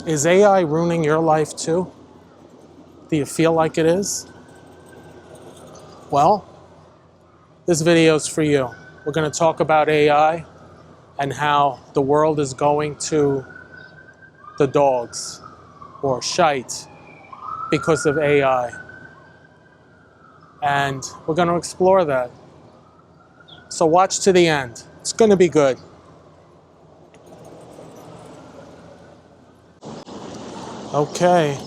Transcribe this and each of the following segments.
Is AI ruining your life too? Do you feel like it is? Well, this video is for you. We're going to talk about AI and how the world is going to the dogs or shite because of AI. And we're going to explore that. So watch to the end. It's going to be good. Okay,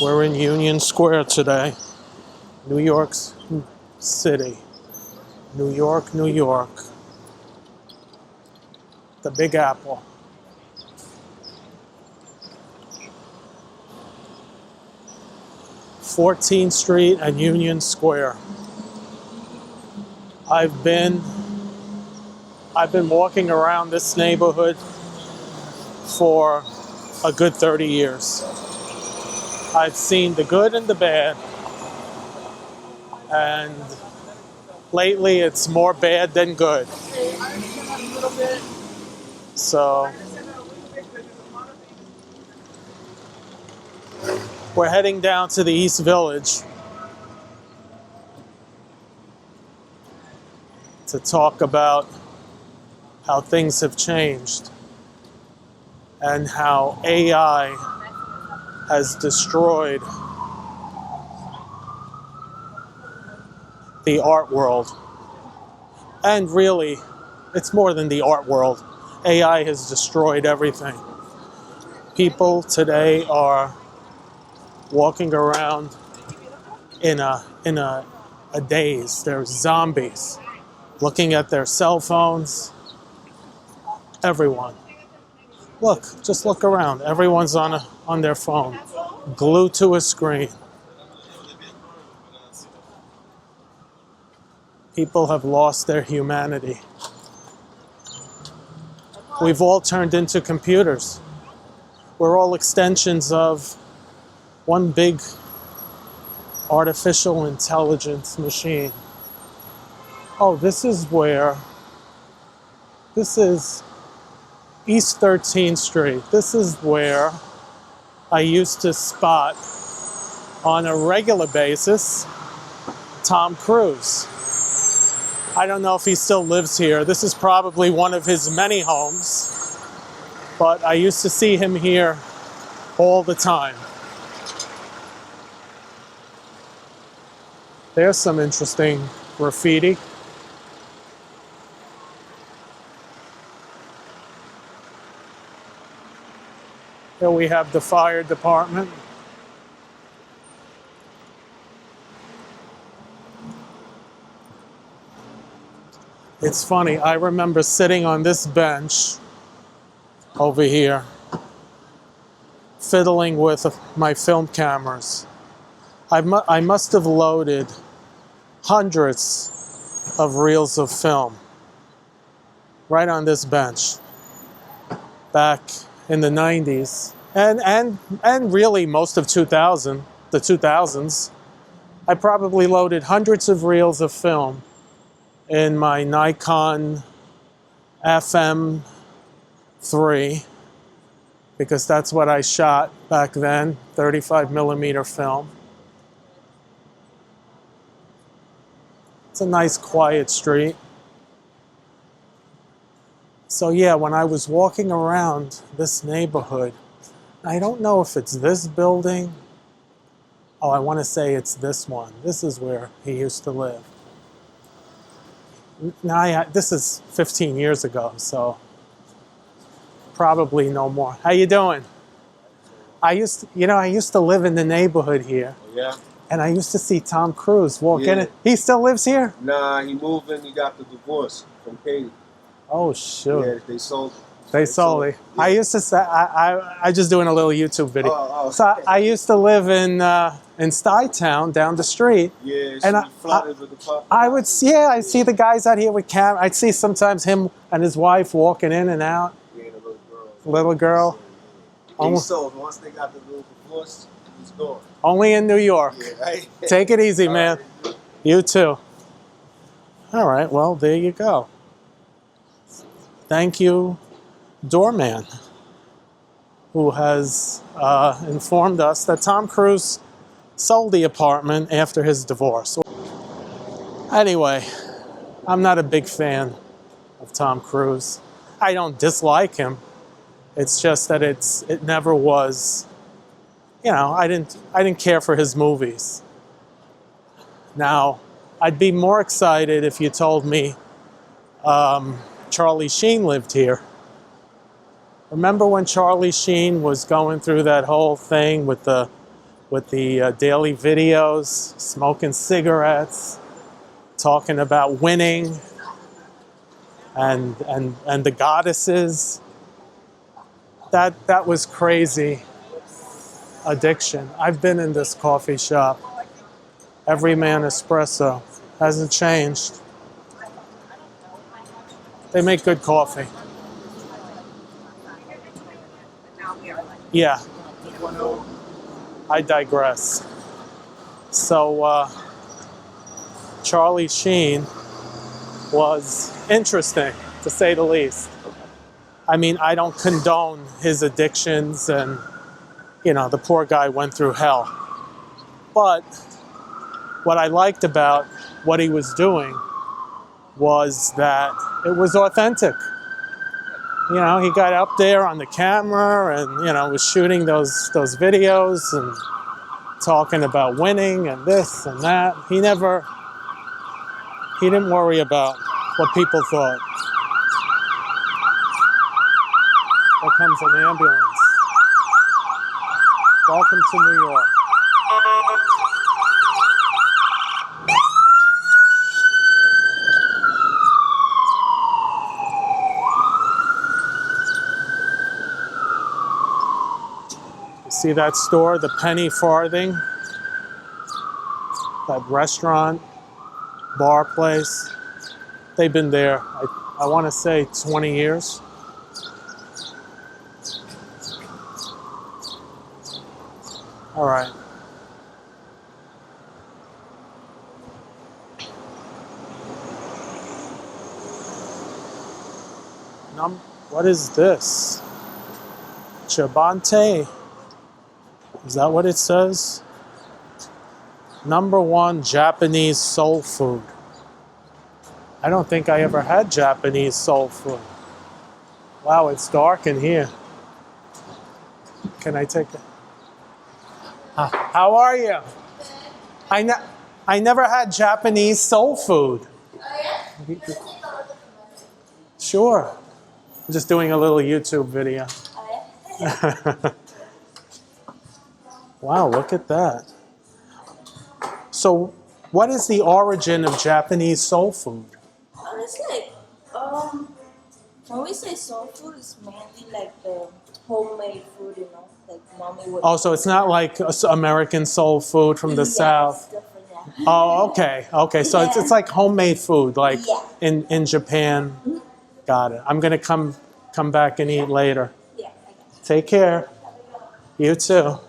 we're in Union Square today, New York City. New York, New York. The Big Apple. (14th Street and Union Square. I've been walking around this neighborhood for a good 30 years. I've seen the good and the bad, and lately it's more bad than good. So we're heading down to the East Village to talk about how things have changed and how AI has destroyed the art world. And really, it's more than the art world. AI has destroyed everything. People today are walking around in a daze. They're zombies, looking at their cell phones. Everyone. Look, just look around. Everyone's on their phone, glued to a screen. People have lost their humanity. We've all turned into computers. We're all extensions of one big artificial intelligence machine. Oh, this is East 13th Street. This is where I used to spot on a regular basis Tom Cruise. I don't know if he still lives here. This is probably one of his many homes, but I used to see him here all the time. There's some interesting graffiti. Here we have the fire department. It's funny, I remember sitting on this bench over here, fiddling with my film cameras. I must have loaded hundreds of reels of film right on this bench back in the 90s and really most of the 2000s. I probably loaded hundreds of reels of film in my Nikon FM3 because that's what I shot back then, 35 millimeter film. It's a nice quiet street. So yeah, when I was walking around this neighborhood, I don't know if it's this building. Oh, I want to say it's this one. This is where he used to live. Now, this is 15 years ago, so probably no more. How you doing? I used to live in the neighborhood here. Yeah. And I used to see Tom Cruise walk in. He still lives here? Nah, he moved in. He got the divorce from Katie. Oh, shoot. Yeah, they sold. They sold it. Yeah. I used to say, I just doing a little YouTube video. So I used to live in Stuyvesant down the street. Yeah, and I would see, I see the guys out here with cameras. I'd see sometimes him and his wife walking in and out. Yeah, the little girl. Little girl. Yeah, he sold. Once they got the little divorce, he's gone. Only in New York. Yeah, right? Take it easy, man. Right. You too. All right, well, there you go. Thank you, doorman. who has informed us that Tom Cruise sold the apartment after his divorce. Anyway, I'm not a big fan of Tom Cruise. I don't dislike him. It's just that it never was, you know, I didn't care for his movies. Now, I'd be more excited if you told me Charlie Sheen lived here. Remember when Charlie Sheen was going through that whole thing with the daily videos, smoking cigarettes, talking about winning and the goddesses? That was crazy addiction. I've been in this coffee shop. Every man espresso. Hasn't changed. They make good coffee. Yeah. I digress. So Charlie Sheen was interesting, to say the least. I mean, I don't condone his addictions, and, you know, the poor guy went through hell. But what I liked about what he was doing was that it was authentic. You know, he got up there on the camera and, you know, was shooting those videos and talking about winning and this and that. He didn't worry about what people thought. There comes an ambulance. Welcome to New York. See that store, the Penny Farthing? That restaurant, bar place. They've been there, I want to say 20 years. All right. What is this? Chabante. Is that what it says? #1 Japanese soul food. I don't think I ever had Japanese soul food. Wow, it's dark in here. Can I take it? How are you? I never had Japanese soul food. Sure. I'm just doing a little YouTube video. Wow, look at that. So, what is the origin of Japanese soul food? Honestly, when we say soul food, it's mainly like the homemade food, you know, like mommy would. Oh, so it's not like American soul food from the South? Different, yeah. Oh, okay. Okay, so it's like homemade food, like in Japan. Mm-hmm. Got it. I'm going to come back and eat later. Yeah. Take care. You too.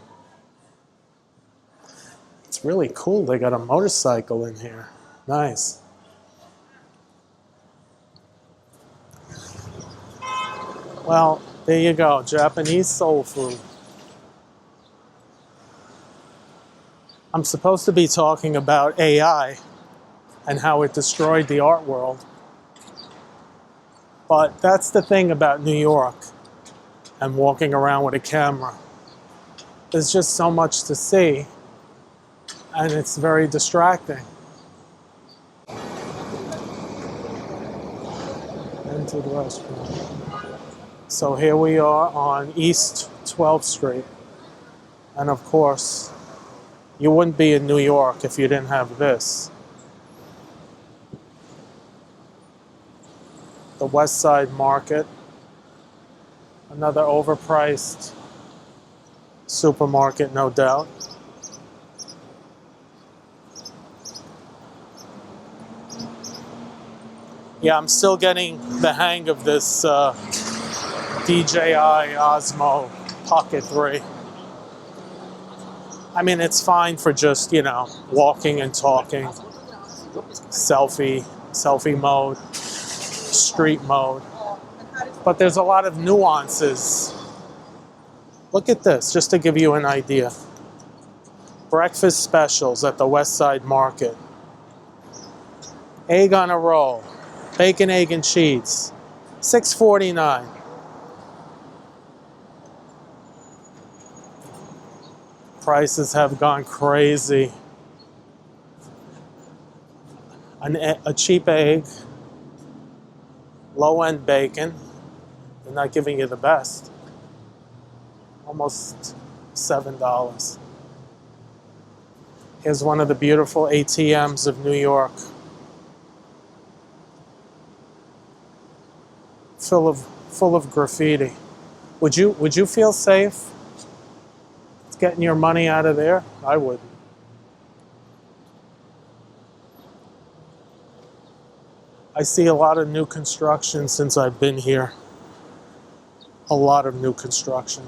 It's really cool. They got a motorcycle in here. Nice. Well, there you go. Japanese soul food. I'm supposed to be talking about AI and how it destroyed the art world. But that's the thing about New York and walking around with a camera. There's just so much to see, and it's very distracting. Into the restaurant. So here we are on East 12th Street. And of course, you wouldn't be in New York if you didn't have this. The West Side Market. Another overpriced supermarket, no doubt. Yeah, I'm still getting the hang of this DJI Osmo Pocket 3. I mean, it's fine for just, you know, walking and talking. Selfie mode, street mode. But there's a lot of nuances Look at this, just to give you an idea. Breakfast specials at the West Side Market. Egg on a roll, bacon, egg, and cheese, $6.49. Prices have gone crazy. A cheap egg, low-end bacon. They're not giving you the best. Almost $7. Here's one of the beautiful ATMs of New York. Full of graffiti. Would you feel safe getting your money out of there? I wouldn't. I see a lot of new construction since I've been here. A lot of new construction.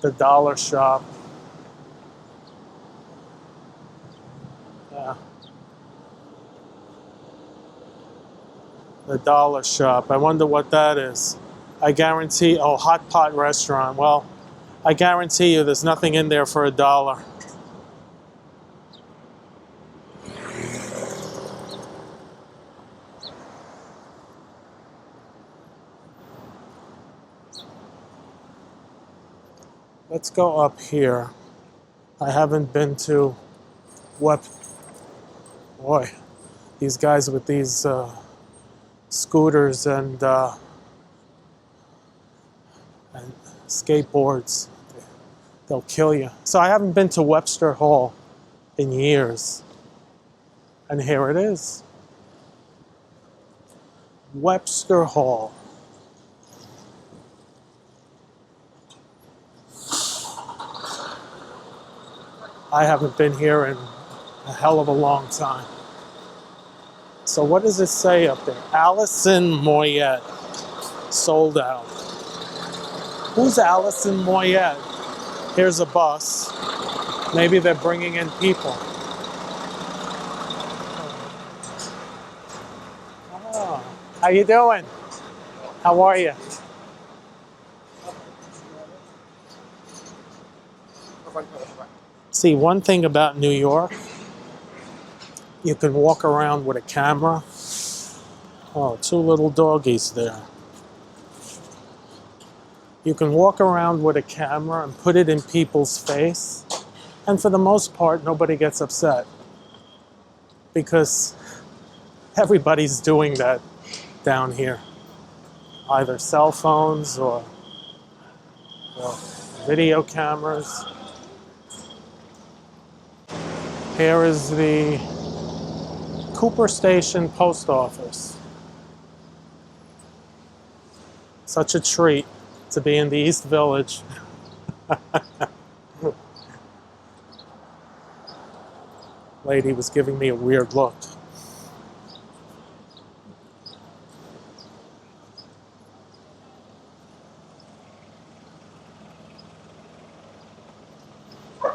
The dollar shop. Yeah. The dollar shop. I wonder what that is. I guarantee, oh, hot pot restaurant. Well, I guarantee you there's nothing in there for $1. Let's go up here. I haven't been to boy, these guys with these scooters and skateboards, they'll kill you. So I haven't been to Webster Hall in years. And here it is. Webster Hall. I haven't been here in a hell of a long time. So what does it say up there? Allison Moyet, sold out. Who's Allison Moyet? Here's a bus. Maybe they're bringing in people. Oh, how you doing? How are you? See, one thing about New York, you can walk around with a camera. Oh, two little doggies there. You can walk around with a camera and put it in people's face, and for the most part, nobody gets upset because everybody's doing that down here. Either cell phones or video cameras. Here is the Cooper Station Post Office. Such a treat to be in the East Village. Lady was giving me a weird look.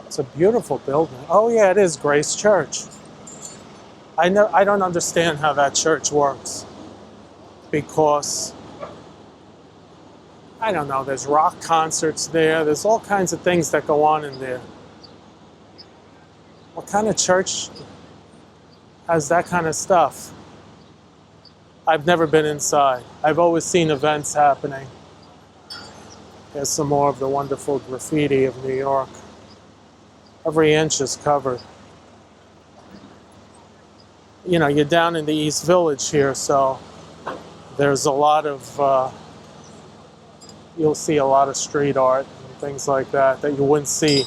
It's a beautiful building. Oh yeah, it is Grace Church. I don't understand how that church works because I don't know, there's rock concerts there, there's all kinds of things that go on in there. What kind of church has that kind of stuff? I've never been inside. I've always seen events happening. There's some more of the wonderful graffiti of New York. Every inch is covered. You know, you're down in the East Village here, so there's a lot of, you'll see a lot of street art and things like that you wouldn't see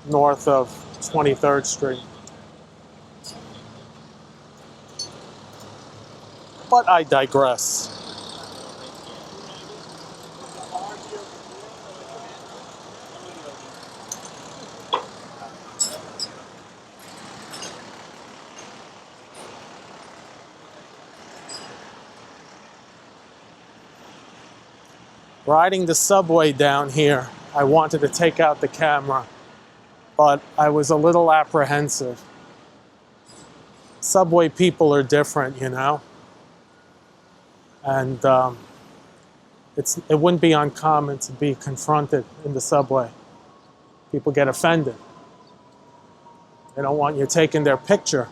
north of 23rd Street. But I digress. Riding the subway down here, I wanted to take out the camera, but I was a little apprehensive. subway people are different, you know? And it wouldn't be uncommon to be confronted in the subway. People get offended. They don't want you taking their picture.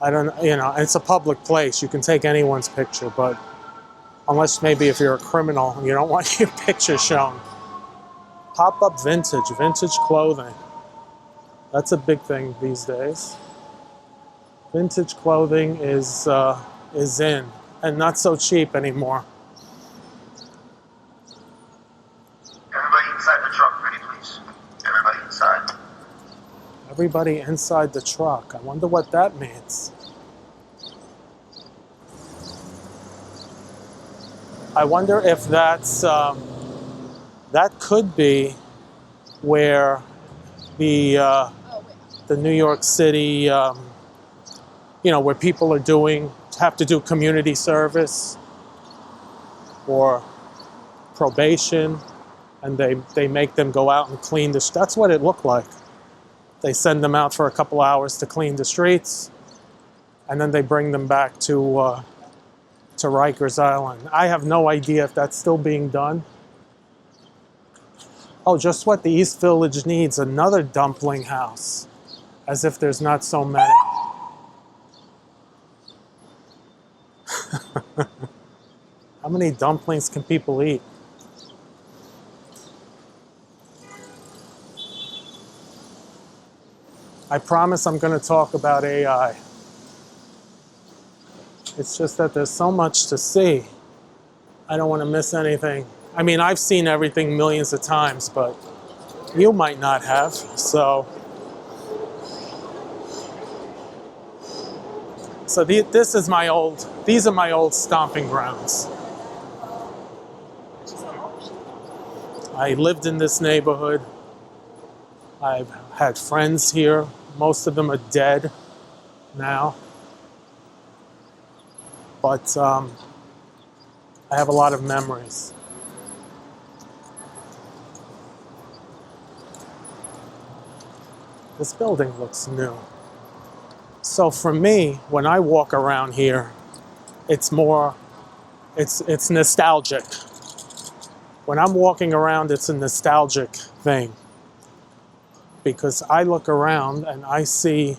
I don't, you know, it's a public place. You can take anyone's picture, but unless maybe if you're a criminal, you don't want your picture shown. Pop-up vintage clothing. That's a big thing these days. Vintage clothing is in, and not so cheap anymore. Everybody inside the truck, pretty please. Everybody inside. Everybody inside the truck. I wonder what that means. I wonder if that's that could be where the New York City, you know, where people are have to do community service or probation, and they make them go out and clean the. That's what it looked like. They send them out for a couple hours to clean the streets, and then they bring them back to Rikers Island. I have no idea if that's still being done. Oh, just what the East Village needs, another dumpling house. As if there's not so many. How many dumplings can people eat? I promise I'm going to talk about AI. It's just that there's so much to see. I don't want to miss anything. I mean, I've seen everything millions of times, but you might not have. So these are my old stomping grounds. I lived in this neighborhood. I've had friends here. Most of them are dead now. But I have a lot of memories. This building looks new. So for me, when I walk around here, it's nostalgic. When I'm walking around, it's a nostalgic thing. Because I look around and I see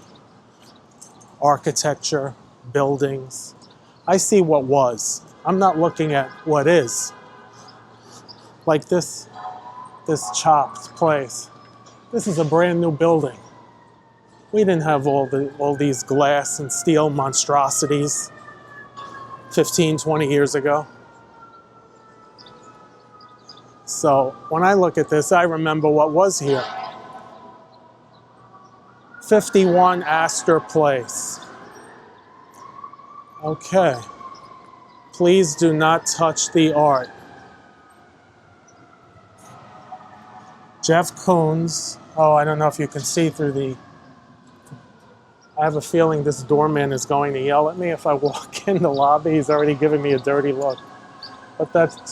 architecture, buildings. I see what was. I'm not looking at what is. Like this chopped place. This is a brand new building. We didn't have all these glass and steel monstrosities 15, 20 years ago. So when I look at this, I remember what was here. 51 Astor Place. Okay. Please do not touch the art. Jeff Koons. Oh, I don't know if you can see through the... I have a feeling this doorman is going to yell at me if I walk in the lobby. He's already giving me a dirty look. But that's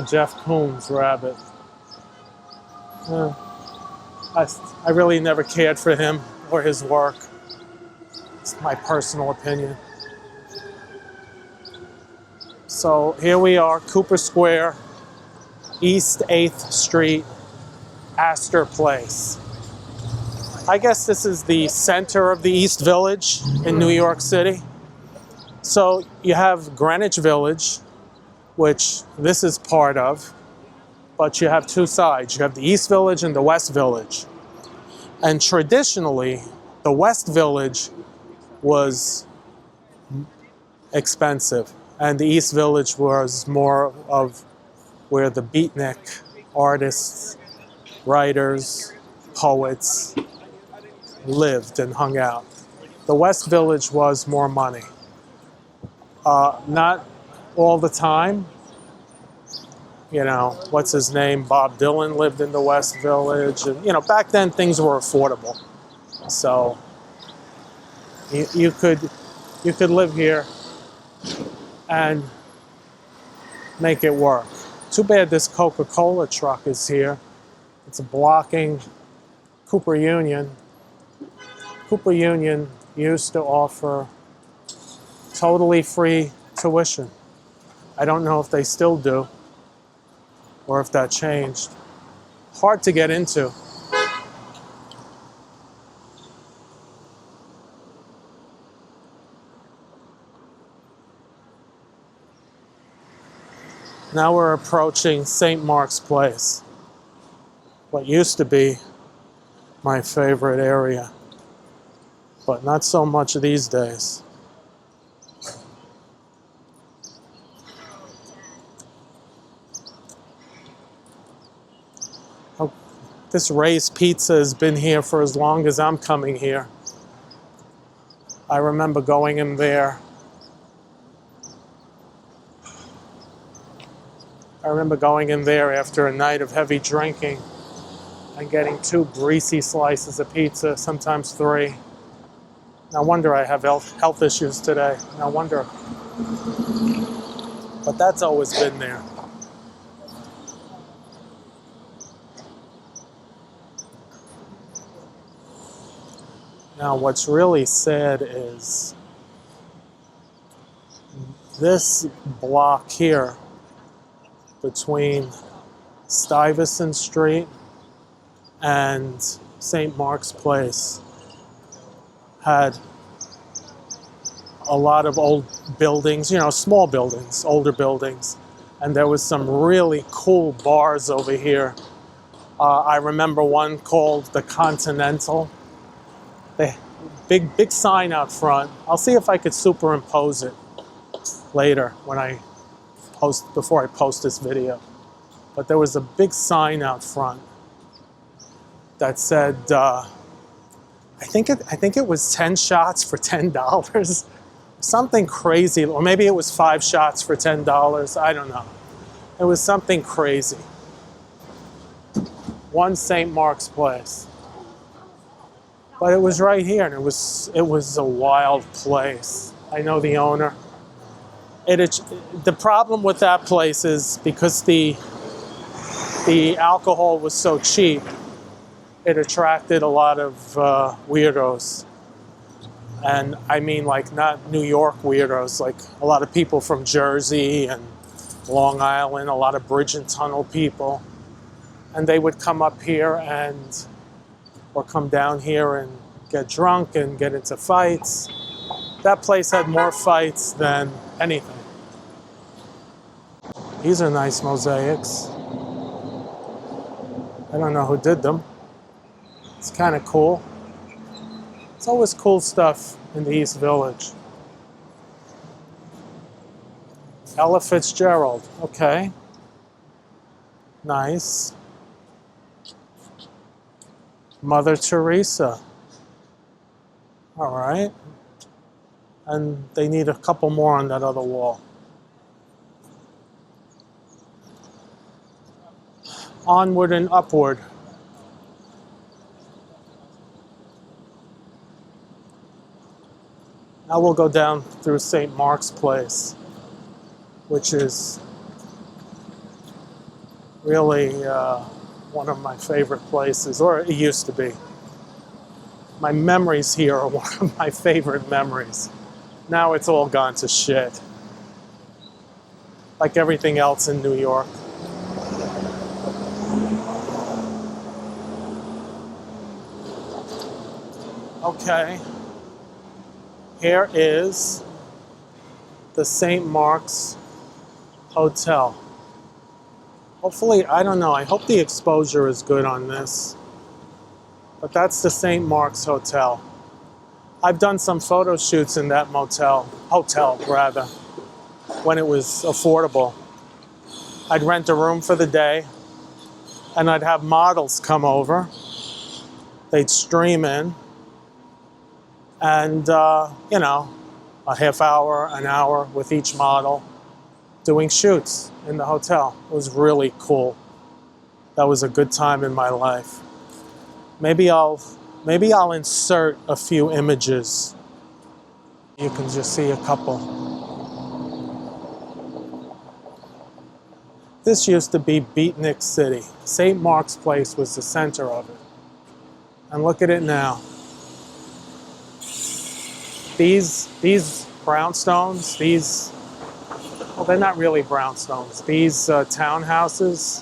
Jeff Koons' rabbit. I really never cared for him or his work. It's my personal opinion. So here we are, Cooper Square, East 8th Street, Astor Place. I guess this is the center of the East Village in New York City. So you have Greenwich Village, which this is part of, but you have two sides. You have the East Village and the West Village. And traditionally, the West Village was expensive, and the East Village was more of where the Beatnik artists, writers, poets lived and hung out. The West Village was more money. Not all the time. You know, what's his name? Bob Dylan lived in the West Village. And, you know, back then things were affordable. So you could live here and make it work. Too bad this Coca-Cola truck is here. It's blocking Cooper Union. Cooper Union used to offer totally free tuition. I don't know if they still do or if that changed. Hard to get into. Now we're approaching St. Mark's Place, what used to be my favorite area, but not so much these days. Oh, this Ray's Pizza has been here for as long as I'm coming here. I remember going in there. I remember going in there after a night of heavy drinking and getting 2 greasy slices of pizza, sometimes 3. No wonder I have health issues today. No wonder. But that's always been there. Now, what's really sad is this block here between Stuyvesant Street and St. Mark's Place had a lot of old buildings, you know, small buildings, older buildings. And there was some really cool bars over here. I remember one called the Continental. The big sign out front. I'll see if I could superimpose it later when before I post this video. But there was a big sign out front that said, I think it was 10 shots for $10. Something crazy, or maybe it was 5 shots for $10. I don't know. It was something crazy. One St. Mark's Place. But it was right here, and it was a wild place. I know the owner. The problem with that place is because the alcohol was so cheap, it attracted a lot of weirdos. And I mean, like, not New York weirdos, like a lot of people from Jersey and Long Island, a lot of bridge and tunnel people. And they would come up here or come down here and get drunk and get into fights. That place had more fights than anything. These are nice mosaics. I don't know who did them. It's kind of cool. It's always cool stuff in the East Village. Ella Fitzgerald, okay. Nice. Mother Teresa. All right. And they need a couple more on that other wall. Onward and upward. Now we'll go down through St. Mark's Place, which is really one of my favorite places, or it used to be. My memories here are one of my favorite memories. Now it's all gone to shit, like everything else in New York. Okay. Here is the St. Mark's Hotel. Hopefully, I don't know, I hope the exposure is good on this. But that's the St. Mark's Hotel. I've done some photo shoots in that hotel, when it was affordable. I'd rent a room for the day, and I'd have models come over. They'd stream in. And, you know, a half hour, an hour with each model doing shoots in the hotel. It was really cool. That was a good time in my life. Maybe I'll insert a few images. You can just see a couple. This used to be Beatnik City. St. Mark's Place was the center of it. And look at it now. These brownstones, well, they're not really brownstones. These townhouses,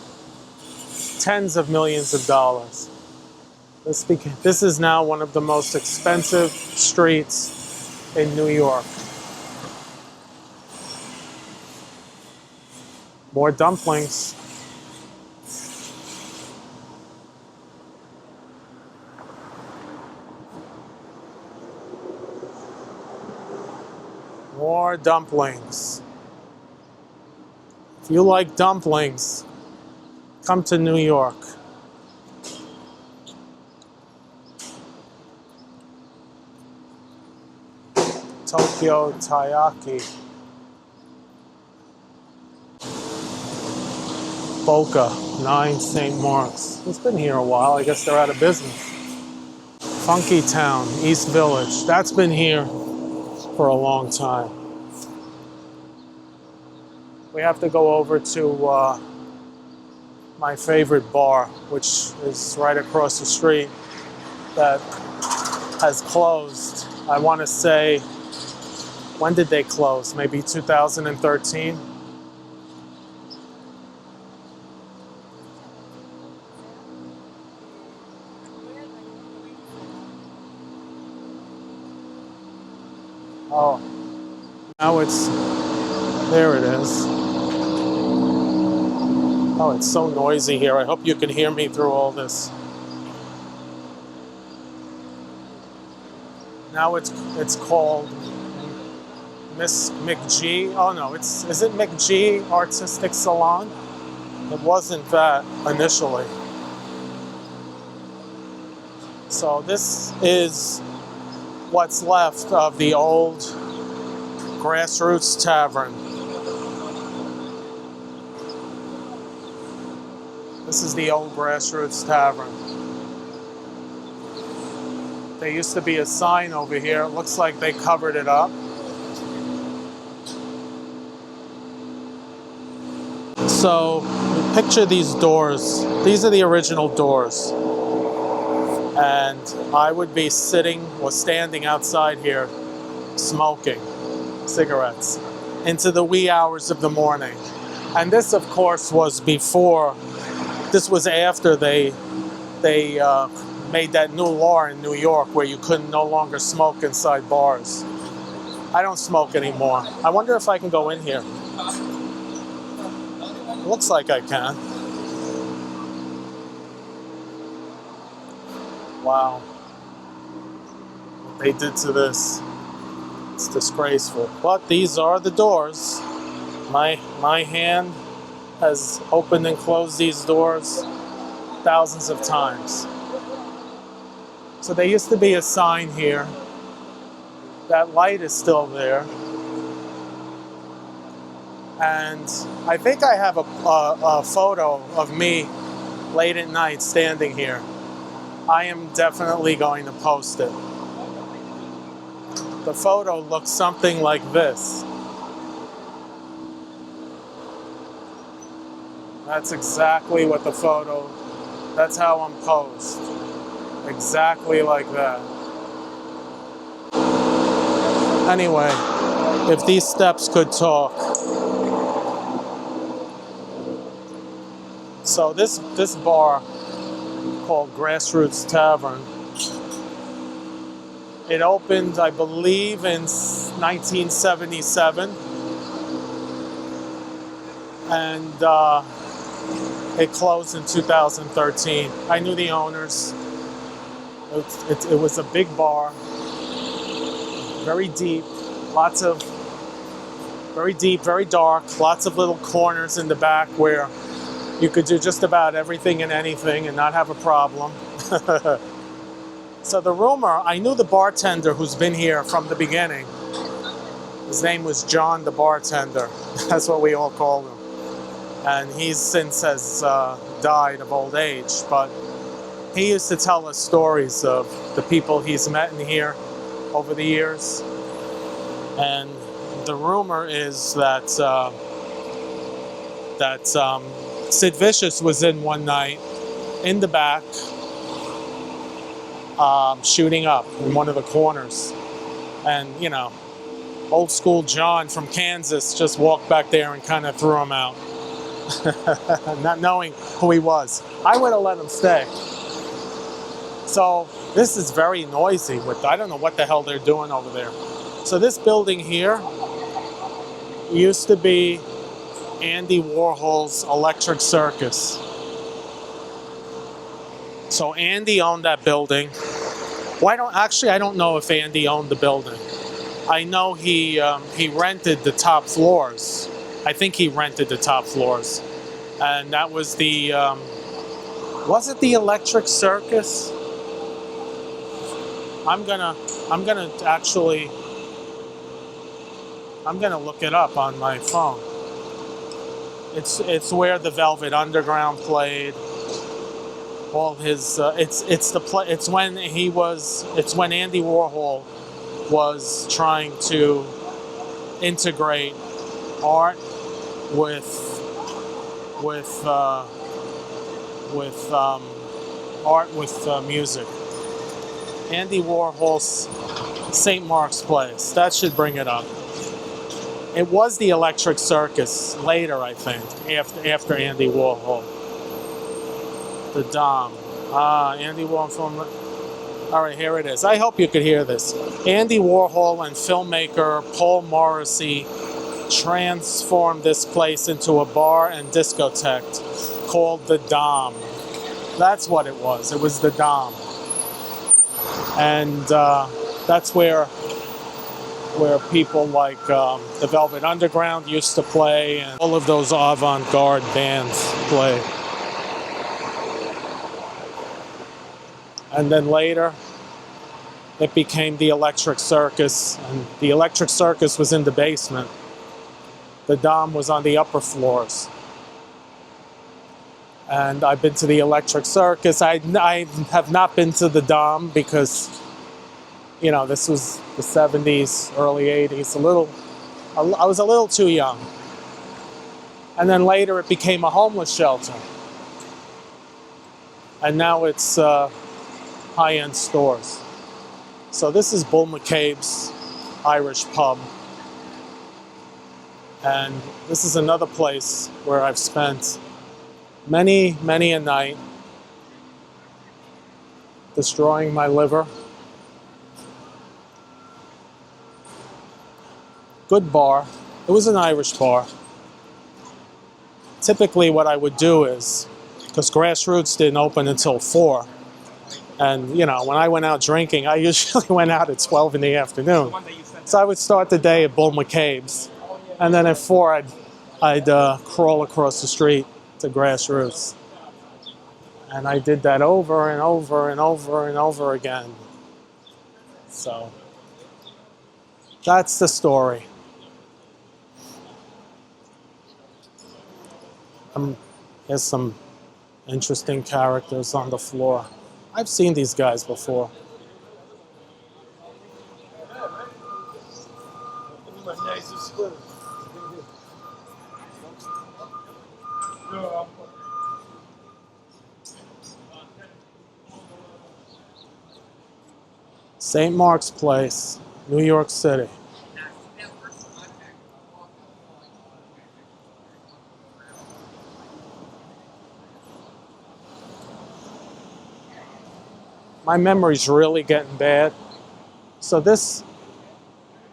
tens of millions of dollars. This is now one of the most expensive streets in New York. More dumplings. More dumplings. If you like dumplings, come to New York. Tokyo Taiyaki. Boca, 9 St. Mark's. It's been here a while. I guess they're out of business. Funky Town, East Village. That's been here for a long time. We have to go over to my favorite bar, which is right across the street, that has closed. I want to say, when did they close? Maybe 2013? Oh, now there it is. Oh, it's so noisy here. I hope you can hear me through all this. Now it's called Miss McG. Oh no, is it McG Artistic Salon? It wasn't that initially. So this is what's left of the old Grassroots Tavern. This is the old Grassroots Tavern. There used to be a sign over here. It looks like they covered it up. So picture these doors. These are the original doors. And I would be sitting or standing outside here smoking cigarettes into the wee hours of the morning. And this, of course, was after they made that new law in New York where you could no longer smoke inside bars. I don't smoke anymore. I wonder if I can go in here. Looks like I can. Wow. What they did to this. It's disgraceful. But these are the doors. My hand has opened and closed these doors thousands of times. So there used to be a sign here. That light is still there. And I think I have a photo of me late at night standing here. I am definitely going to post it. The photo looks something like this. That's exactly what that's how I'm posed. Exactly like that. Anyway, if these steps could talk. So this bar called Grassroots Tavern, it opened, I believe, in 1977, and it closed in 2013. I knew the owners. It was a big bar, very deep, very dark, lots of little corners in the back where you could do just about everything and anything and not have a problem. So the rumor, I knew the bartender who's been here from the beginning. His name was John the bartender. That's what we all called him. And he since has died of old age. But he used to tell us stories of the people he's met in here over the years. And the rumor is that Sid Vicious was in one night in the back shooting up in one of the corners. And, you know, old school John from Kansas just walked back there and kind of threw him out. Not knowing who he was. I would have let him stay. So this is very noisy. I don't know what the hell they're doing over there. So this building here used to be Andy Warhol's Electric Circus. So Andy owned that building. I don't know if Andy owned the building. I know he rented the top floors. I think he rented the top floors, and that was was it the Electric Circus? I'm gonna look it up on my phone. It's where the Velvet Underground played. All his it's when Andy Warhol was trying to integrate art with music. Andy Warhol's St. Mark's Place. That should bring it up. It was the Electric Circus later, I think, after Andy Warhol. The Dom. Andy Warhol. All right, here it is. I hope you could hear this. Andy Warhol and filmmaker Paul Morrissey transformed this place into a bar and discotheque called the Dom. That's what it was. It was the Dom. And that's where people like the Velvet Underground used to play, and all of those avant-garde bands play. And then later, it became the Electric Circus, and the Electric Circus was in the basement. The Dom was on the upper floors. And I've been to the Electric Circus. I have not been to the Dom because, you know, this was the 70s, early 80s. I was a little too young. And then later it became a homeless shelter. And now it's high-end stores. So this is Bull McCabe's Irish pub. And this is another place where I've spent many, many a night destroying my liver. Good bar. It was an Irish bar. Typically what I would do is, because Grassroots didn't open until 4, and, you know, when I went out drinking, I usually went out at 12 in the afternoon. So I would start the day at Bull McCabe's, and then at 4, I'd crawl across the street to Grassroots. And I did that over and over and over and over again. So that's the story. There's some interesting characters on the floor. I've seen these guys before. St. Mark's Place, New York City. My memory's really getting bad. So this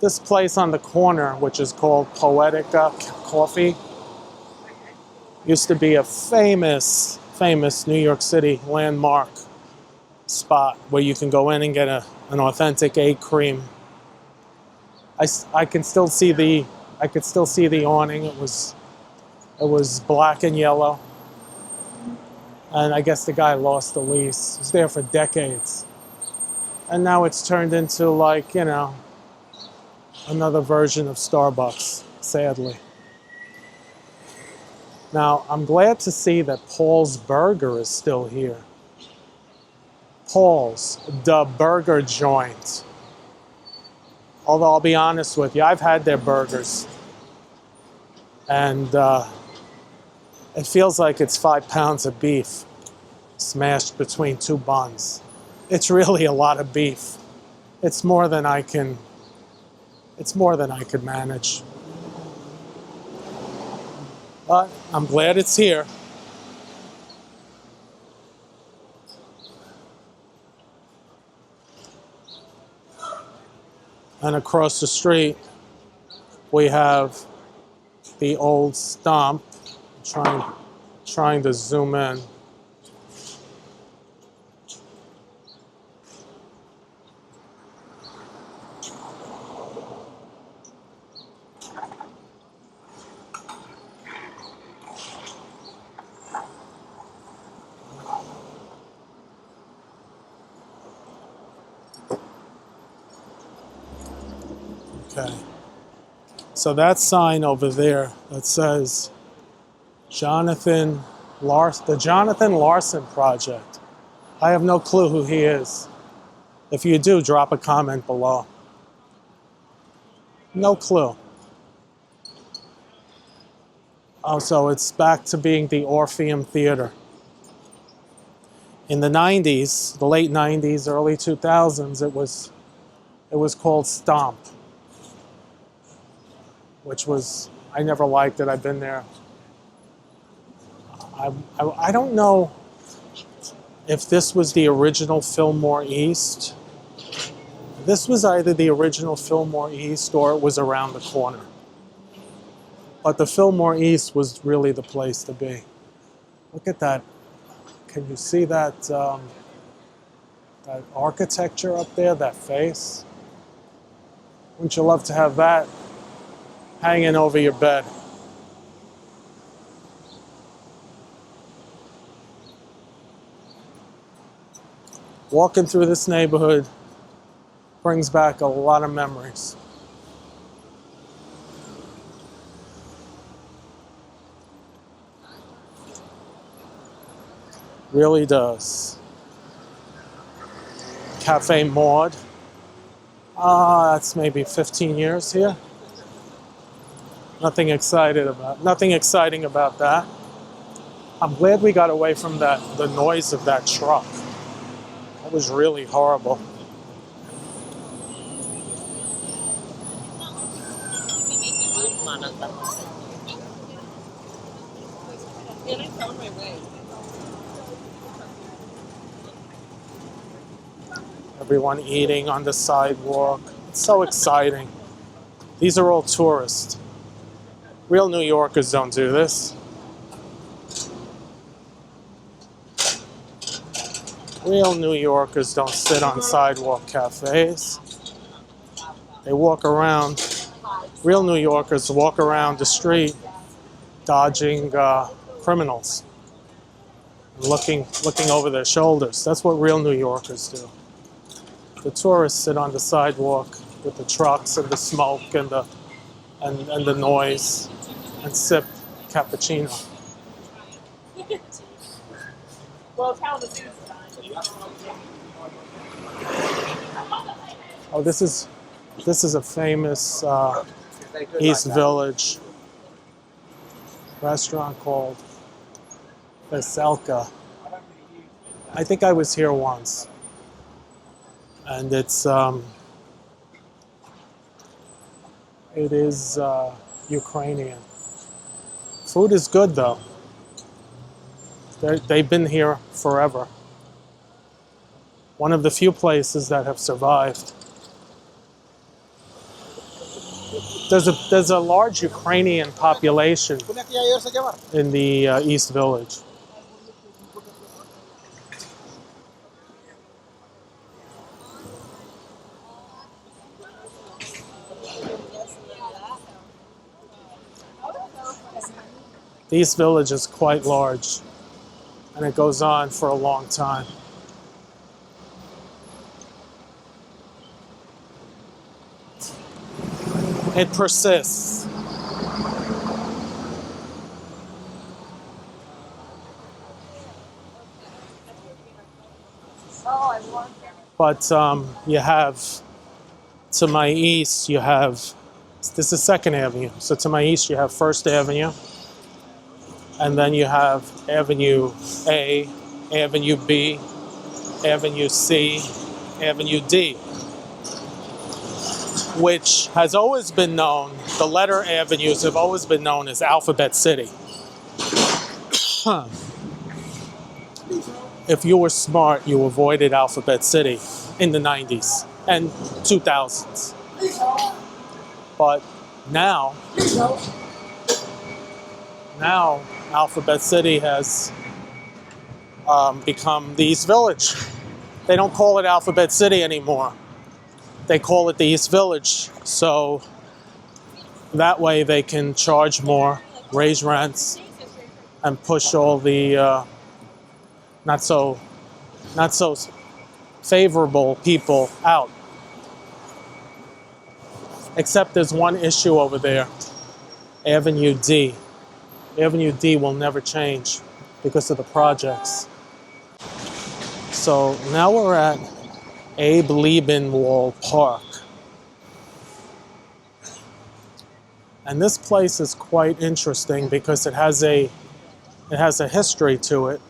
place on the corner, which is called Poetica Coffee, used to be a famous New York City landmark spot where you can go in and get an authentic egg cream. I could still see the awning. It was black and yellow. And I guess the guy lost the lease. It was there for decades. And now it's turned into, like, you know, another version of Starbucks, sadly. Now, I'm glad to see that Paul's Burger is still here. Paul's, the burger joint. Although I'll be honest with you, I've had their burgers. And it feels like it's 5 pounds of beef smashed between 2 buns. It's really a lot of beef. It's more than I can It's more than I could manage. But I'm glad it's here. And across the street, we have the old Stomp. Trying to zoom in. Okay. So that sign over there that says the Jonathan Larson Project. I have no clue who he is. If you do, drop a comment below. No clue. Oh, so it's back to being the Orpheum Theater. In the 90s, the late 90s, early 2000s, it was called Stomp, which was, I never liked it. I've been there. I don't know if this was the original Fillmore East. This was either the original Fillmore East or it was around the corner. But the Fillmore East was really the place to be. Look at that. Can you see that, that architecture up there, that face? Wouldn't you love to have that hanging over your bed? Walking through this neighborhood brings back a lot of memories. Really does. Cafe Maud. That's maybe 15 years here. Nothing exciting about that. I'm glad we got away from the noise of that truck. That was really horrible. Everyone eating on the sidewalk. It's so exciting. These are all tourists. Real New Yorkers don't do this. Real New Yorkers don't sit on sidewalk cafes. They walk around. Real New Yorkers walk around the street dodging criminals, looking over their shoulders. That's what real New Yorkers do. The tourists sit on the sidewalk with the trucks and the smoke and the noise and sip cappuccino. Oh, this is a famous East Village restaurant called Veselka. I think I was here once. And it is Ukrainian. Food is good though. They've been here forever. One of the few places that have survived. There's a large Ukrainian population in the East Village. The East Village is quite large, and it goes on for a long time. It persists. But you have, to my east, you have, this is 2nd Avenue. So to my east, you have 1st Avenue. And then you have Avenue A, Avenue B, Avenue C, Avenue D. which has always been known, the letter avenues have always been known as Alphabet City. If you were smart, you avoided Alphabet City in the 90s and 2000s. But now Alphabet City has become the East Village. They don't call it Alphabet City anymore. They call it the East Village. So that way they can charge more, raise rents, and push all the not so favorable people out. Except there's one issue over there, Avenue D. Avenue D will never change because of the projects. So now we're at Abe Liebenwald Park. And this place is quite interesting because it has a history to it.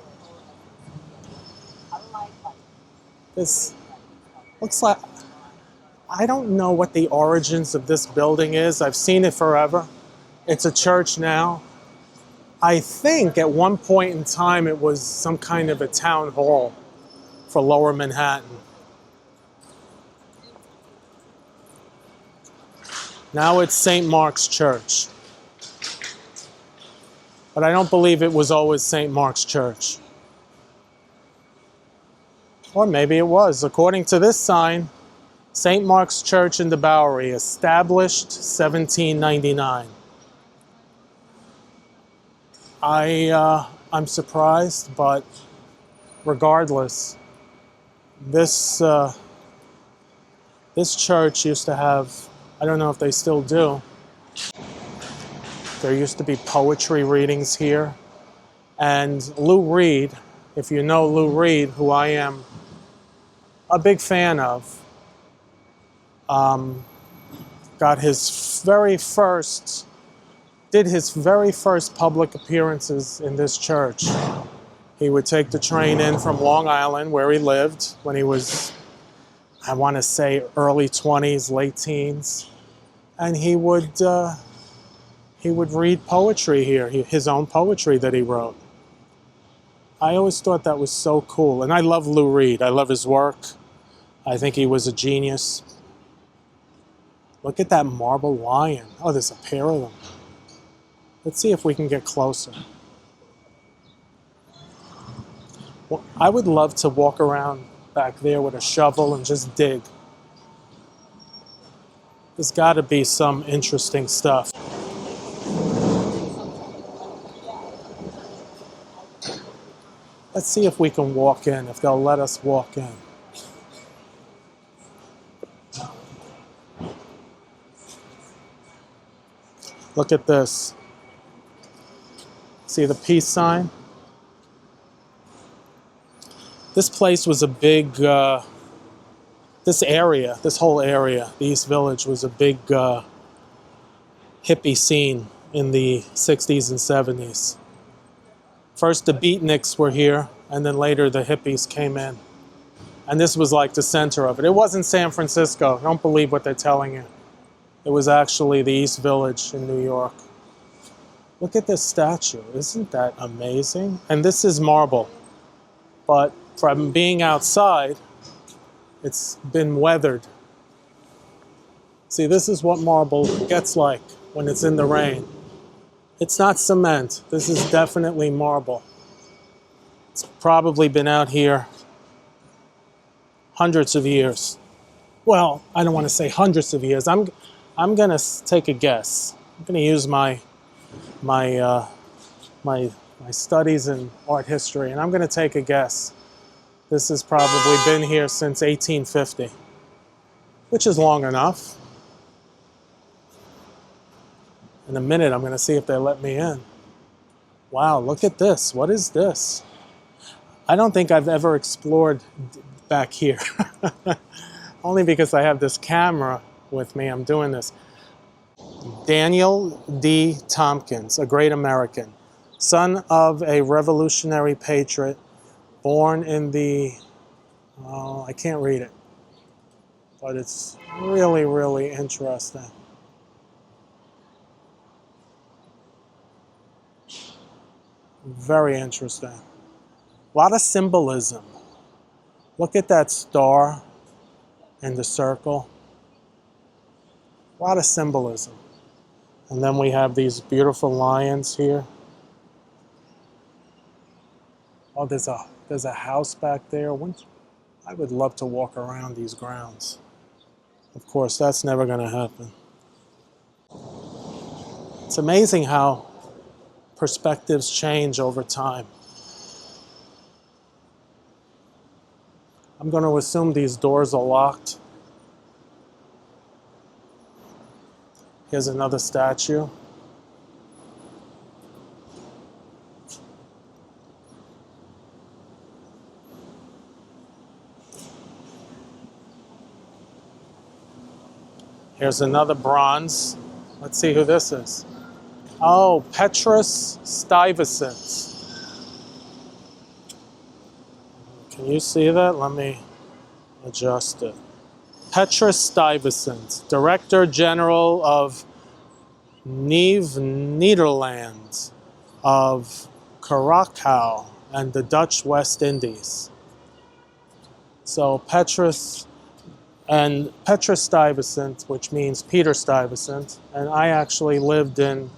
This looks like, I don't know what the origins of this building is. I've seen it forever. It's a church now. I think at one point in time it was some kind of a town hall for Lower Manhattan. Now it's St. Mark's Church. But I don't believe it was always St. Mark's Church. Or maybe it was. According to this sign, St. Mark's Church in the Bowery, established 1799. I'm surprised, but regardless, this church used to have, I don't know if they still do, there used to be poetry readings here. And Lou Reed, if you know Lou Reed, who I am a big fan of, did his very first public appearances in this church. He would take the train in from Long Island, where he lived when he was, I want to say, early 20s, late teens, and he would read poetry here, his own poetry that he wrote. I always thought that was so cool, and I love Lou Reed. I love his work. I think he was a genius. Look at that marble lion. Oh, there's a pair of them. Let's see if we can get closer. Well, I would love to walk around back there with a shovel and just dig. There's got to be some interesting stuff. Let's see if we can walk in, if they'll let us walk in. Look at this. See the peace sign? This place was a big, this whole area, the East Village, was a big hippie scene in the 60s and 70s. First the Beatniks were here, and then later the hippies came in. And this was like the center of it. It wasn't San Francisco. Don't believe what they're telling you. It was actually the East Village in New York. Look at this statue. Isn't that amazing? And this is marble. But from being outside, it's been weathered. See, this is what marble gets like when it's in the rain. It's not cement. This is definitely marble. It's probably been out here hundreds of years. Well, I don't want to say hundreds of years. I'm going to take a guess. I'm going to use my studies in art history, and I'm going to take a guess. This has probably been here since 1850, which is long enough. In a minute, I'm going to see if they let me in. Wow, look at this. What is this? I don't think I've ever explored back here. Only because I have this camera with me, I'm doing this. Daniel D. Tompkins, a great American, son of a revolutionary patriot, born in the, I can't read it, but it's really, really interesting. Very interesting. A lot of symbolism. Look at that star and the circle. A lot of symbolism. And then we have these beautiful lions here. Oh, there's a house back there. I would love to walk around these grounds. Of course, that's never going to happen. It's amazing how perspectives change over time. I'm going to assume these doors are locked. Here's another statue. Here's another bronze. Let's see who this is. Oh, Petrus Stuyvesant. Can you see that? Let me adjust it. Petrus Stuyvesant, Director General of Nederlands, of Curaçao and the Dutch West Indies. So Petrus Stuyvesant, which means Peter Stuyvesant, and I actually lived in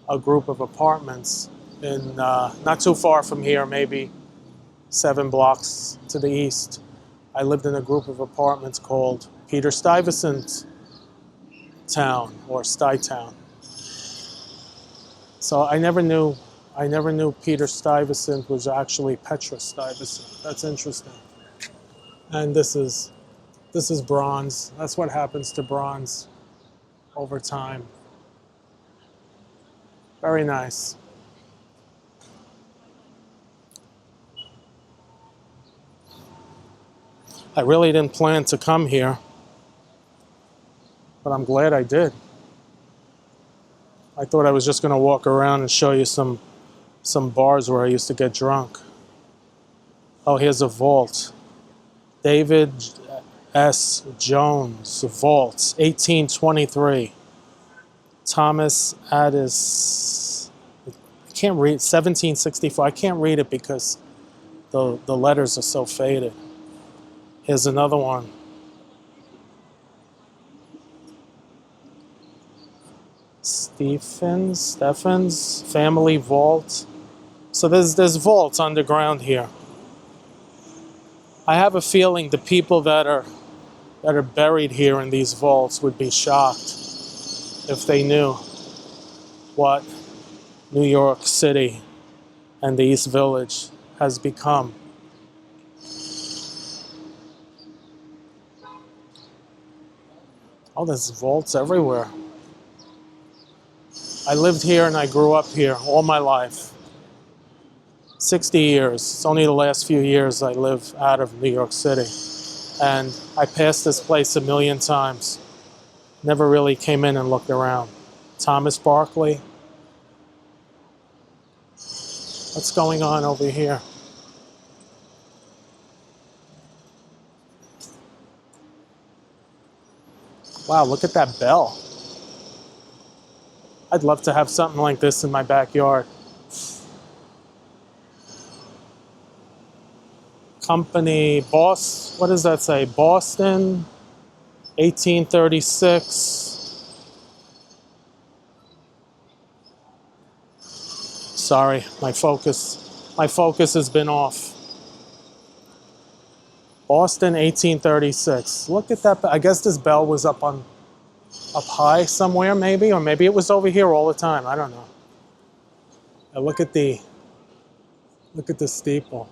a group of apartments in not too far from here, maybe 7 blocks to the east. I lived in a group of apartments called Peter Stuyvesant Town or Stuytown. So I never knew Peter Stuyvesant was actually Petrus Stuyvesant. That's interesting. And this is bronze. That's what happens to bronze over time. Very nice. I really didn't plan to come here, but I'm glad I did. I thought I was just going to walk around and show you some bars where I used to get drunk. Oh, here's a vault. David S. Jones, vault, 1823. Thomas Addis, I can't read, 1764. I can't read it because the letters are so faded. Here's another one. Stephens family vault. So there's vaults underground here. I have a feeling the people that are buried here in these vaults would be shocked if they knew what New York City and the East Village has become. Oh, there's vaults everywhere. I lived here and I grew up here all my life. 60 years. It's only the last few years I live out of New York City. And I passed this place a million times. Never really came in and looked around. Thomas Barkley. What's going on over here? Wow, look at that bell. I'd love to have something like this in my backyard. Company, what does that say? Boston, 1836. Sorry, my focus has been off. Boston, 1836. Look at that. I guess this bell was up high somewhere, maybe, or maybe it was over here all the time. I don't know. Now look at the steeple.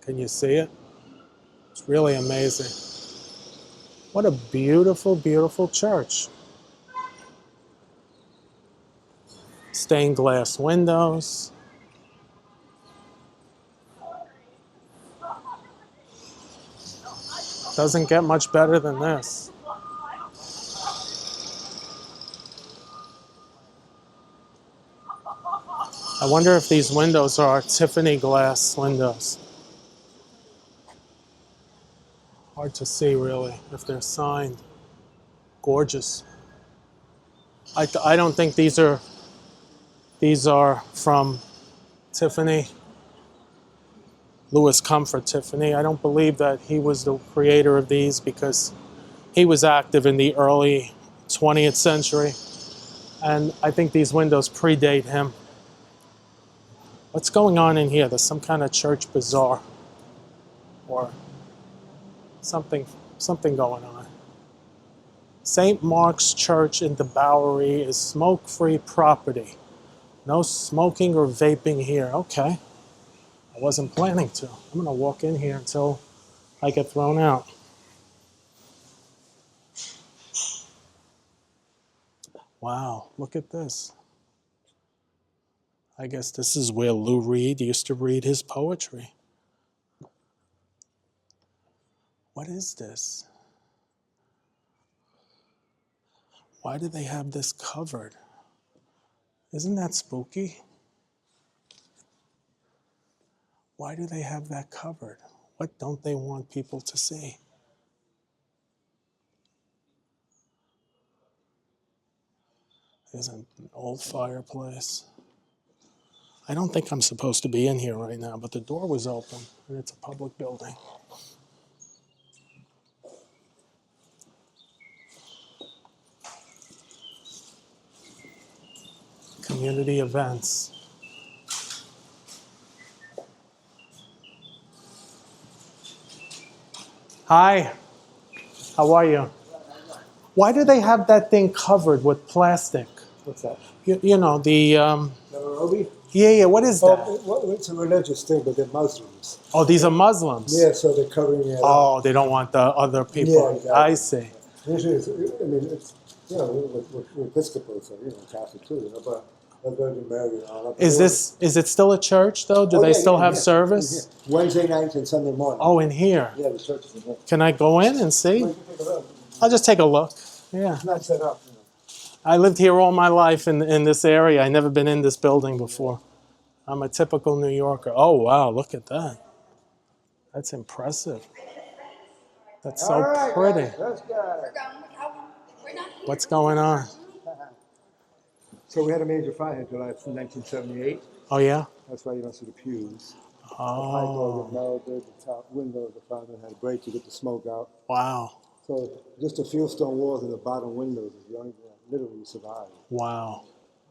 Can you see it? It's really amazing. What a beautiful, beautiful church. Stained glass windows. Doesn't get much better than this. I wonder if these windows are Tiffany glass windows. Hard to see really if they're signed. Gorgeous. I don't think these are from Tiffany. Louis Comfort Tiffany. I don't believe that he was the creator of these because he was active in the early 20th century. And I think these windows predate him. What's going on in here? There's some kind of church bazaar or something going on. St. Mark's Church in the Bowery is smoke-free property. No smoking or vaping here. Okay. I wasn't planning to. I'm going to walk in here until I get thrown out. Wow, look at this. I guess this is where Lou Reed used to read his poetry. What is this? Why do they have this covered? Isn't that spooky? Why do they have that covered? What don't they want people to see? There's an old fireplace. I don't think I'm supposed to be in here right now, but the door was open and it's a public building. Community events. Hi, how are you? Why do they have that thing covered with plastic? What's that? You know, the... Nairobi? yeah, what is that? Oh, it's a religious thing, but they're Muslims. Oh, these are Muslims? Yeah, so they're covering it up. Oh, they don't want the other people. Yeah, exactly. I see. Usually, it's, we're Episcopal, so, Catholic too, but the Virgin Mary and all that. Is it still a church, though? Do they still have service? Wednesday night and Sunday morning. Oh, in here. Yeah, the church is in here. Can I go in and see? Well, you can take a look. I'll just take a look. Yeah. It's not set up. I lived here all my life in this area. I never been in this building before. I'm a typical New Yorker. Oh, wow, look at that. That's impressive. That's so pretty. Guys, let's go. What's going on? So we had a major fire here July 1978. Oh, yeah? That's why you don't see the pews. The pipe Oh, was melted, the top window of the fireman had to break to get the smoke out. wow. So just the fieldstone walls and the bottom windows is the only thing that literally survived. Wow.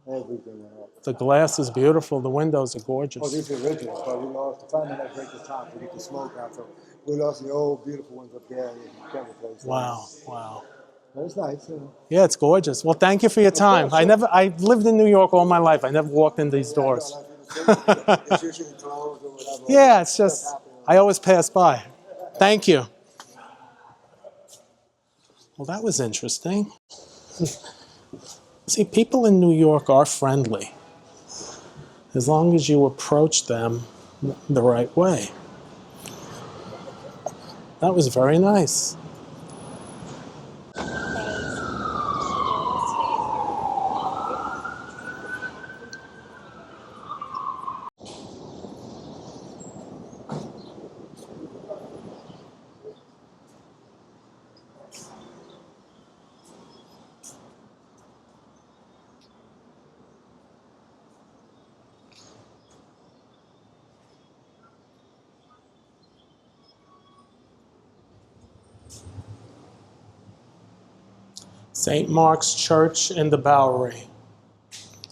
Everything went up. The glass is beautiful. The windows are Oh, gorgeous. these are original, but we lost the fireman had to break the top to get the smoke out. So we lost the old beautiful ones up there. And you can't replace them. Wow, wow. But it's nice. Yeah, it's gorgeous. Well, thank you for your time. I lived in New York all my life. I never walked in these doors. It's usually closed or whatever. Yeah, it's just, I always pass by. Thank you. Well, that was interesting. See, people in New York are friendly, as long as you approach them the right way. That was very nice. St. Mark's Church in the Bowery.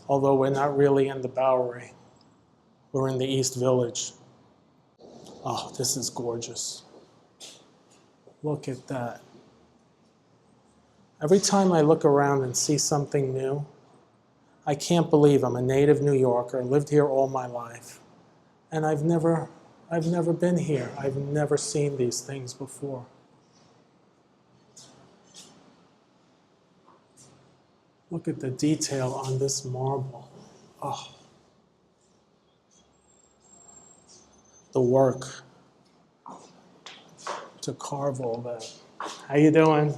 Although we're not really in the Bowery. We're in the East Village. Oh, this is gorgeous. Look at that. Every time I look around and see something new, I can't believe I'm a native New Yorker, lived here all my life, and I've never been here. I've never seen these things before. Look at the detail on this marble. Oh. The work to carve all that. How you doing?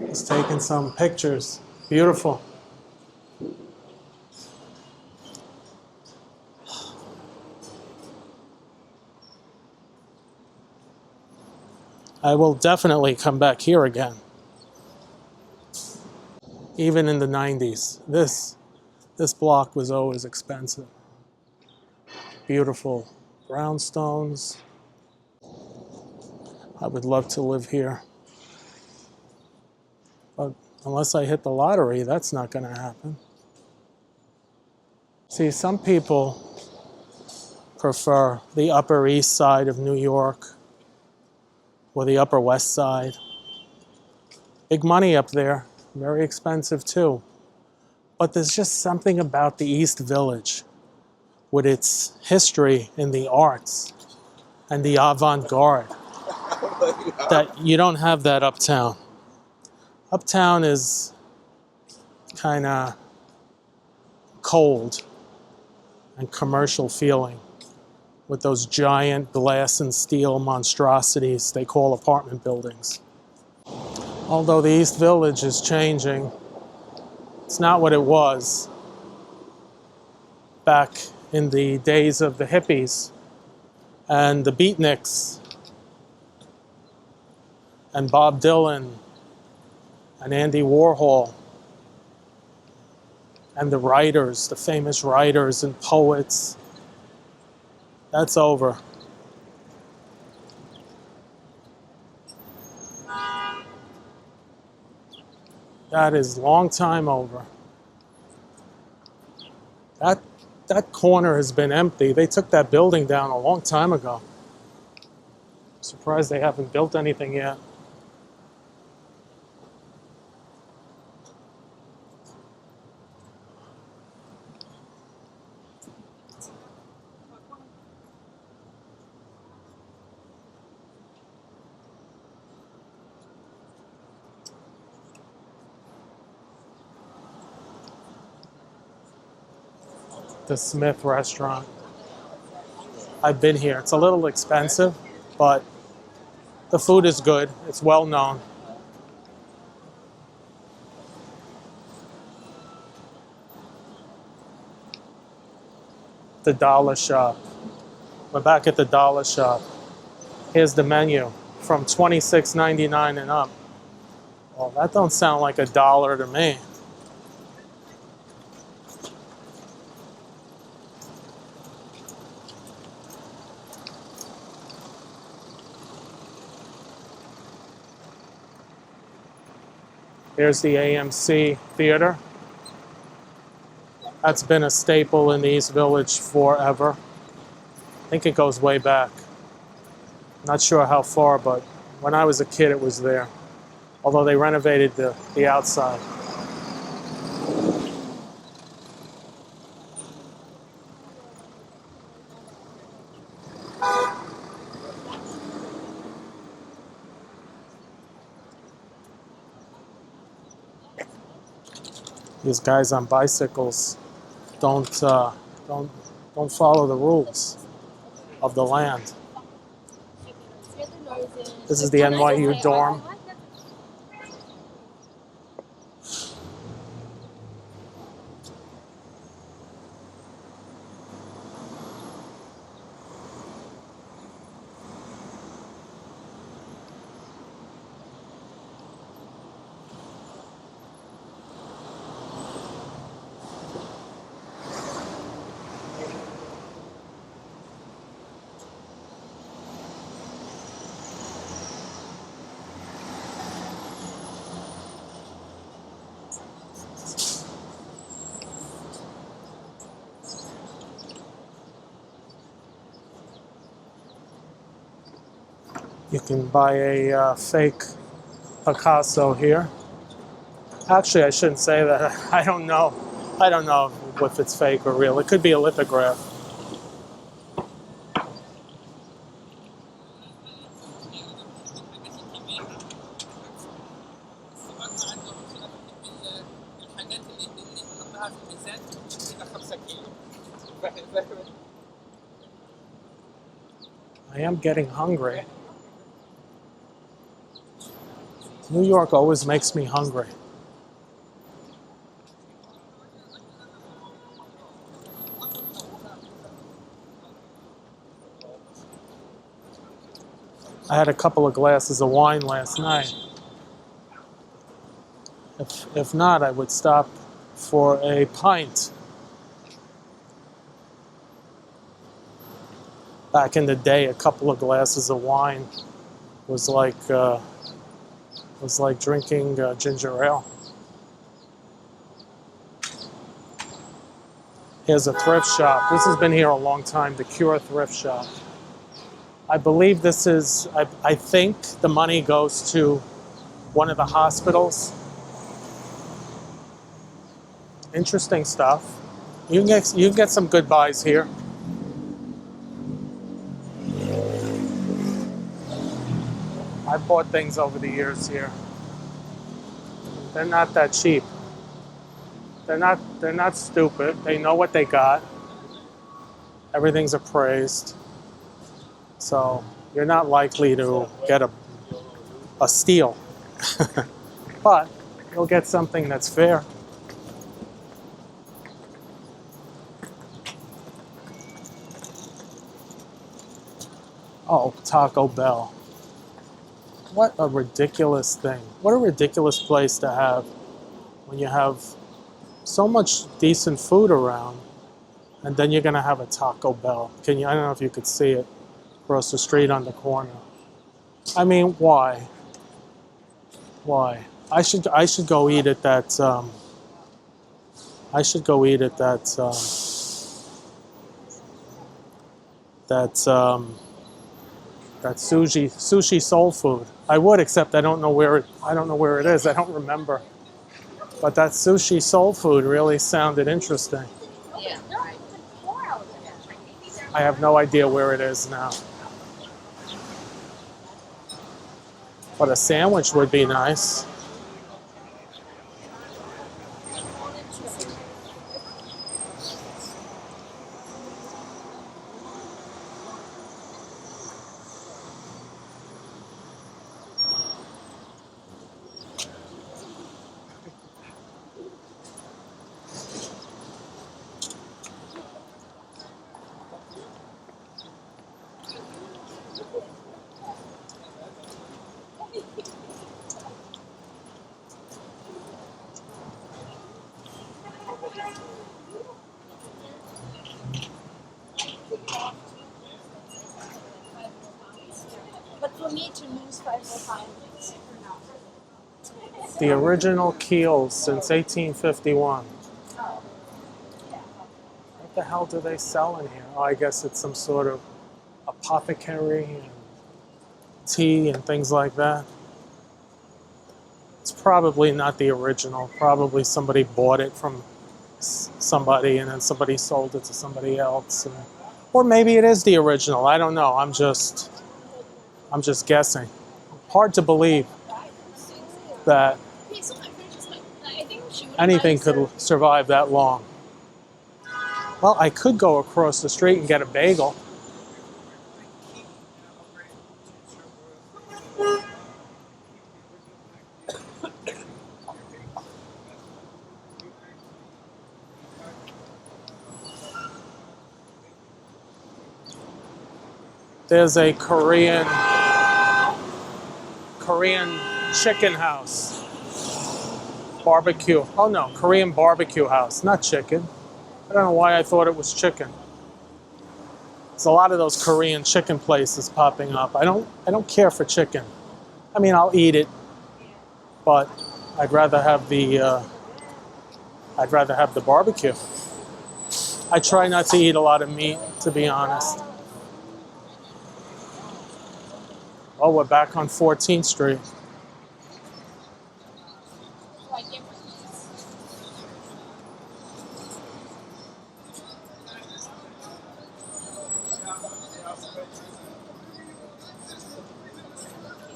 Just taking some pictures. Beautiful. I will definitely come back here again. Even in the 90s, this block was always expensive. Beautiful brownstones. I would love to live here. But unless I hit the lottery, that's not going to happen. See, some people prefer the Upper East Side of New York or the Upper West Side. Big money up there, very expensive too. But there's just something about the East Village with its history in the arts and the avant-garde that you don't have that uptown. Uptown is kind of cold and commercial feeling with those giant glass and steel monstrosities they call apartment buildings. Although the East Village is changing, it's not what it was back in the days of the hippies and the Beatniks and Bob Dylan and Andy Warhol and the writers, the famous writers and poets. That's over. That is long time over. That corner has been empty. They took that building down a long time ago. I'm surprised they haven't built anything yet. The Smith restaurant. I've been here. It's a little expensive, but the food is good. It's well known. The dollar shop. We're back at the dollar shop. Here's the menu from $26.99 and up. Well, that don't sound like $1 to me. Here's the AMC Theater. That's been a staple in the East Village forever. I think it goes way back. Not sure how far, but when I was a kid it was there. Although they renovated the outside. These guys on bicycles don't follow the rules of the land. This is the NYU dorm. You can buy a fake Picasso here. Actually, I shouldn't say that. I don't know. I don't know if it's fake or real. It could be a lithograph. I am getting hungry. New York always makes me hungry. I had a couple of glasses of wine last night. If not, I would stop for a pint. Back in the day, a couple of glasses of wine was like drinking ginger ale. Here's a thrift shop. This has been here a long time, the Cure Thrift Shop. I believe this is, I think the money goes to one of the hospitals. Interesting stuff. You can get some good buys here. I've bought things over the years here. They're not that cheap. They're not stupid. They know what they got. Everything's appraised. So you're not likely to get a steal. But you'll get something that's fair. Oh, Taco Bell. What a ridiculous thing. What a ridiculous place to have when you have so much decent food around, and then you're going to have a Taco Bell. I don't know if you could see it across the street on the corner. I mean, why? Why? I should go eat at that that sushi soul food. I would, except I don't know where it is. I don't remember. But that sushi soul food really sounded interesting. Yeah. I have no idea where it is now. But a sandwich would be nice. But for me to lose 5 more pounds. The original keels since 1851. What the hell do they sell in here? Oh, I guess it's some sort of apothecary and tea and things like that. It's probably not the original. Probably somebody bought it from somebody and then somebody sold it to somebody else. Or maybe it is the original. I don't know. I'm just guessing. Hard to believe that anything could survive that long. Well, I could go across the street and get a bagel. There's a Korean chicken house. Barbecue. Oh no, Korean barbecue house, not chicken. I don't know why I thought it was chicken. There's a lot of those Korean chicken places popping up. I don't care for chicken. I mean, I'll eat it, but I'd rather have the barbecue. I try not to eat a lot of meat, to be honest. Oh, we're back on 14th Street.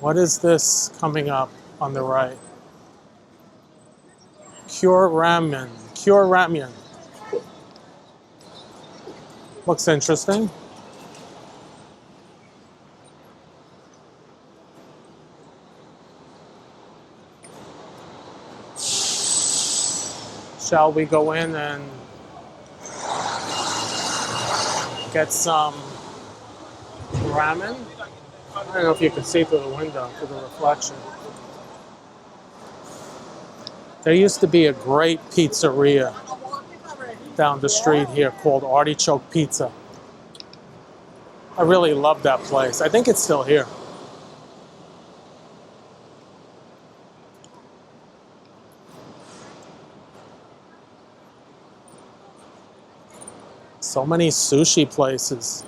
What is this coming up on the right? Cure Ramen. Cure Ramen. Looks interesting. Shall we go in and get some ramen? I don't know if you can see through the window, through the reflection. There used to be a great pizzeria down the street here called Artichoke Pizza. I really love that place. I think it's still here. So many sushi places.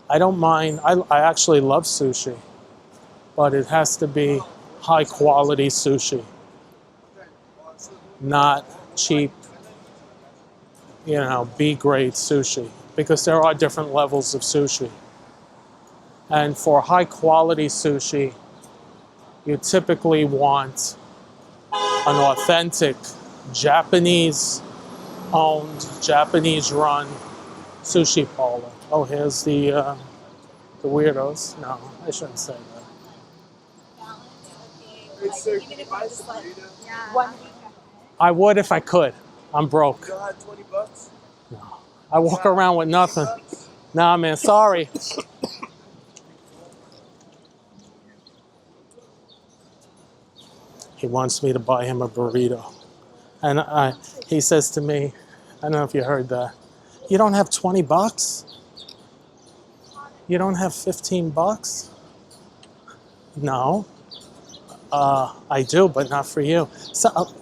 I don't mind. I actually love sushi, but it has to be high quality sushi, not cheap, B grade sushi, because there are different levels of sushi. And for high quality sushi, you typically want an authentic Japanese owned, Japanese run sushi parlor. Oh, here's the weirdos. No, I shouldn't say that. I would if I could. I'm broke. $20? No. I walk around with nothing. Nah, man, sorry. He wants me to buy him a burrito. And he says to me, I don't know if you heard that, you don't have 20 bucks? You don't have 15 bucks? No. I do, but not for you. So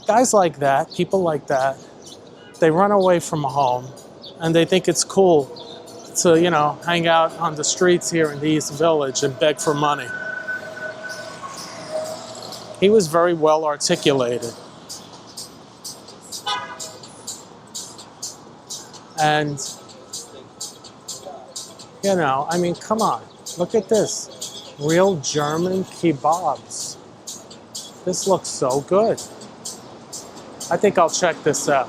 guys like that, people like that, they run away from home and they think it's cool to, hang out on the streets here in the East Village and beg for money. He was very well articulated. And, come on, look at this. Real German kebabs. This looks so good. I think I'll check this out.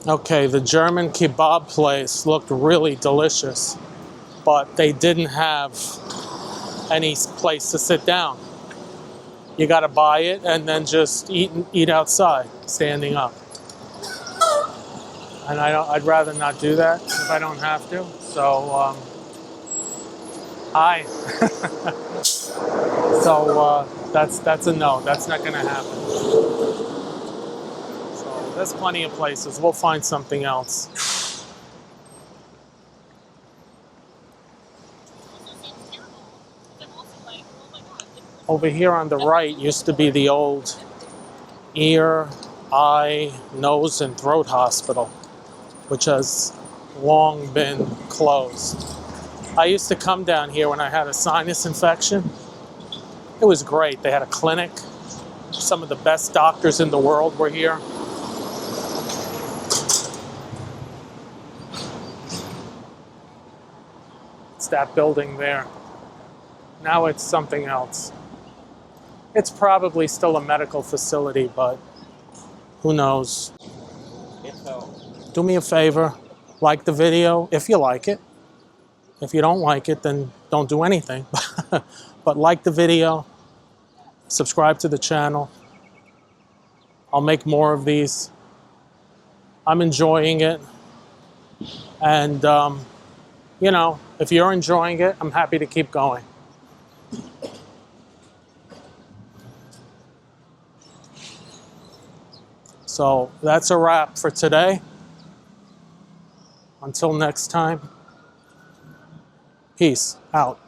Okay, the German kebab place looked really delicious, but they didn't have any place to sit down. You got to buy it and then just eat outside, standing up. And I'd rather not do that if I don't have to. So, hi. So that's a no. That's not going to happen. So there's plenty of places. We'll find something else. Over here on the right used to be the old ear, eye, nose, and throat hospital, which has long been closed. I used to come down here when I had a sinus infection. It was great. They had a clinic. Some of the best doctors in the world were here. It's that building there. Now it's something else. It's probably still a medical facility, but who knows? Do me a favor, like the video if you like it. If you don't like it, then don't do anything. But like the video, subscribe to the channel. I'll make more of these. I'm enjoying it. And, if you're enjoying it, I'm happy to keep going. So that's a wrap for today. Until next time, peace out.